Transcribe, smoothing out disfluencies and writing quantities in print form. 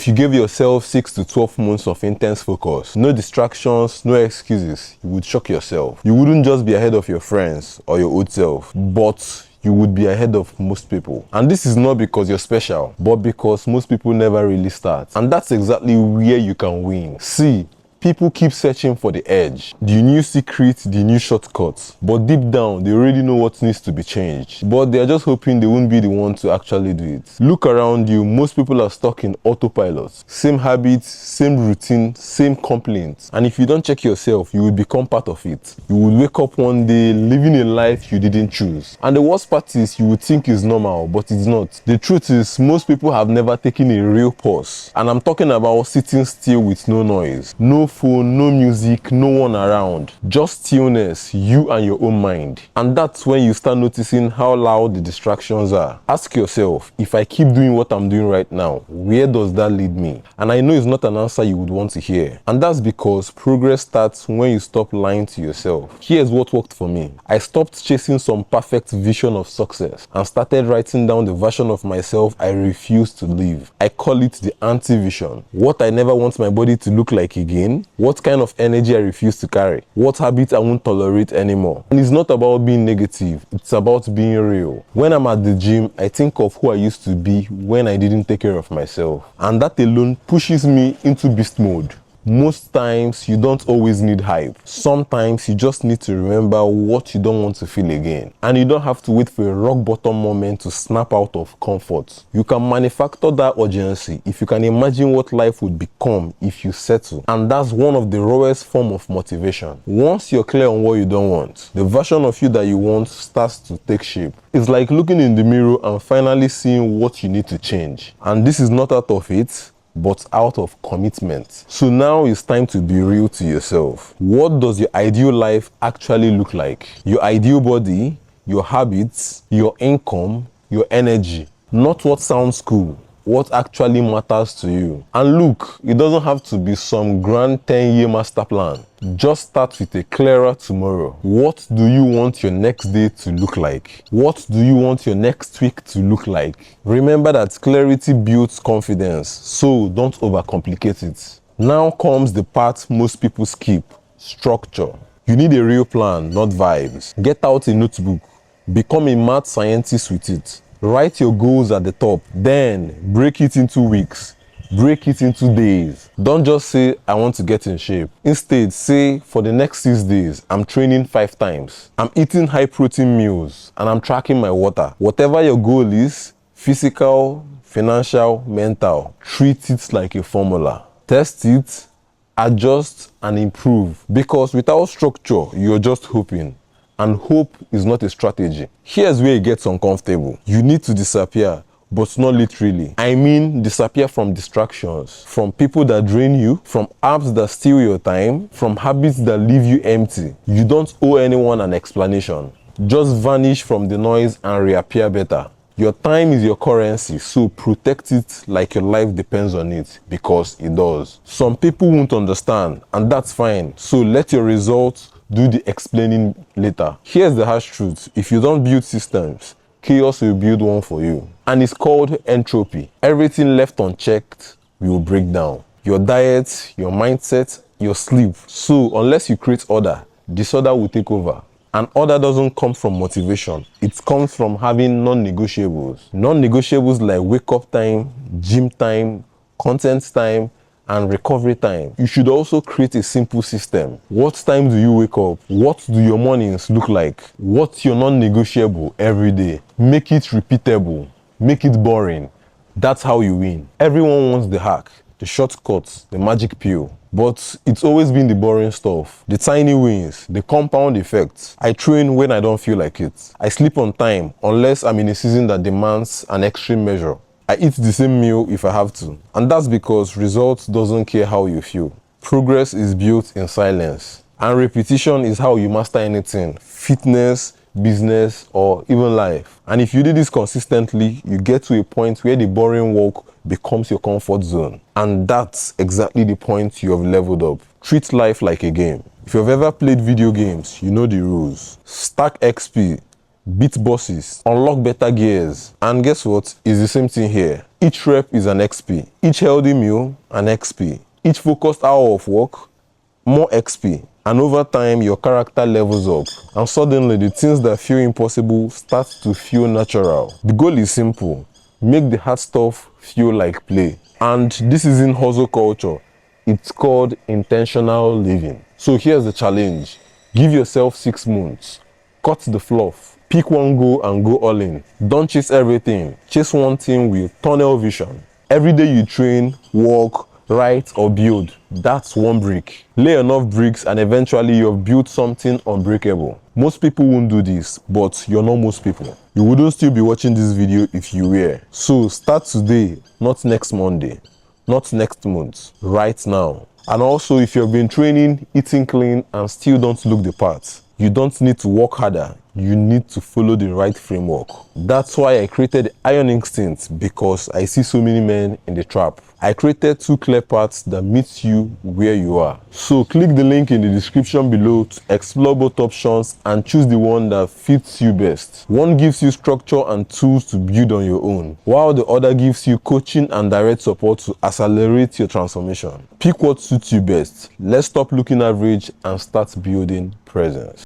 If you give yourself 6 to 12 months of intense focus, no distractions, no excuses, you would shock yourself. You wouldn't just be ahead of your friends or your old self, but you would be ahead of most people. And this is not because you're special, but because most people never really start. And that's exactly where you can win. See, people keep searching for the edge, the new secret, the new shortcuts. But deep down, they already know what needs to be changed. But they're just hoping they won't be the one to actually do it. Look around you, most people are stuck in autopilot. Same habits, same routine, same complaints. And if you don't check yourself, you will become part of it. You will wake up one day living a life you didn't choose. And the worst part is you would think it's normal, but it's not. The truth is, most people have never taken a real pause. And I'm talking about sitting still with no noise, no phone, no music, no one around, just stillness, you and your own mind. And that's when you start noticing how loud the distractions are. Ask yourself, if I keep doing what I'm doing right now, where does that lead me? And I know it's not an answer you would want to hear. And that's because progress starts when you stop lying to yourself. Here's what worked for me. I stopped chasing some perfect vision of success and started writing down the version of myself I refuse to live. I call it the anti-vision. What I never want my body to look like again, what kind of energy I refuse to carry, what habits I won't tolerate anymore. And it's not about being negative, it's about being real. When I'm at the gym, I think of who I used to be when I didn't take care of myself. And that alone pushes me into beast mode. Most times, you don't always need hype. Sometimes, you just need to remember what you don't want to feel again. And you don't have to wait for a rock bottom moment to snap out of comfort. You can manufacture that urgency if you can imagine what life would become if you settle. And that's one of the rawest forms of motivation. Once you're clear on what you don't want, the version of you that you want starts to take shape. It's like looking in the mirror and finally seeing what you need to change. And this is not out of it, but out of commitment. So now it's time to be real to yourself. What does your ideal life actually look like? Your ideal body, your habits, your income, your energy. Not what sounds cool, what actually matters to you. And look, it doesn't have to be some grand 10-year master plan. Just start with a clearer tomorrow. What do you want your next day to look like? What do you want your next week to look like? Remember that clarity builds confidence, so don't overcomplicate it. Now comes the part most people skip: structure. You need a real plan, not vibes. Get out a notebook. Become a mad scientist with it. Write your goals at the top, then break it into weeks. Break it into days. Don't just say, I want to get in shape. Instead, say, for the next 6 days, I'm training 5 times. I'm eating high protein meals and I'm tracking my water. Whatever your goal is, physical, financial, mental, treat it like a formula. Test it, adjust and improve. Because without structure, you're just hoping. And hope is not a strategy. Here's where it gets uncomfortable. You need to disappear, but not literally. I mean, disappear from distractions, from people that drain you, from apps that steal your time, from habits that leave you empty. You don't owe anyone an explanation. Just vanish from the noise and reappear better. Your time is your currency, so protect it like your life depends on it, because it does. Some people won't understand, and that's fine. So let your results do the explaining later. Here's the harsh truth. If you don't build systems, chaos will build one for you. And it's called entropy. Everything left unchecked will break down. Your diet, your mindset, your sleep. So unless you create order, disorder will take over. And order doesn't come from motivation. It comes from having non-negotiables. Non-negotiables like wake up time, gym time, content time, and recovery time. You should also create a simple system. What time do you wake up? What do your mornings look like? What's your non-negotiable every day? Make it repeatable. Make it boring. That's how you win. Everyone wants the hack, the shortcuts, the magic pill. But it's always been the boring stuff, the tiny wins, the compound effects. I train when I don't feel like it. I sleep on time unless I'm in a season that demands an extreme measure. I eat the same meal if I have to. And that's because results doesn't care how you feel. Progress is built in silence. And repetition is how you master anything. Fitness, business, or even life. And if you do this consistently, you get to a point where the boring work becomes your comfort zone. And that's exactly the point you have leveled up. Treat life like a game. If you've ever played video games, you know the rules. Stack XP, beat bosses, unlock better gears. And guess what? It's the same thing here. Each rep is an XP. Each healthy meal, an XP. Each focused hour of work, more XP. And over time, your character levels up. And suddenly, the things that feel impossible start to feel natural. The goal is simple. Make the hard stuff feel like play. And this isn't hustle culture. It's called intentional living. So here's the challenge. Give yourself 6 months. Cut the fluff. Pick one goal and go all in. Don't chase everything. Chase one thing with tunnel vision. Every day you train, work, write or build, that's one brick. Lay enough bricks and eventually you've built something unbreakable. Most people won't do this, but you're not most people. You wouldn't still be watching this video if you were. So start today, not next Monday, not next month, right now. And also, if you've been training, eating clean and still don't look the part, you don't need to work harder. You need to follow the right framework. That's why I created Iron Instinct, because I see so many men in the trap. I created 2 clear paths that meet you where you are. So click the link in the description below to explore both options and choose the one that fits you best. One gives you structure and tools to build on your own, while the other gives you coaching and direct support to accelerate your transformation. Pick what suits you best. Let's stop looking average and start building presence.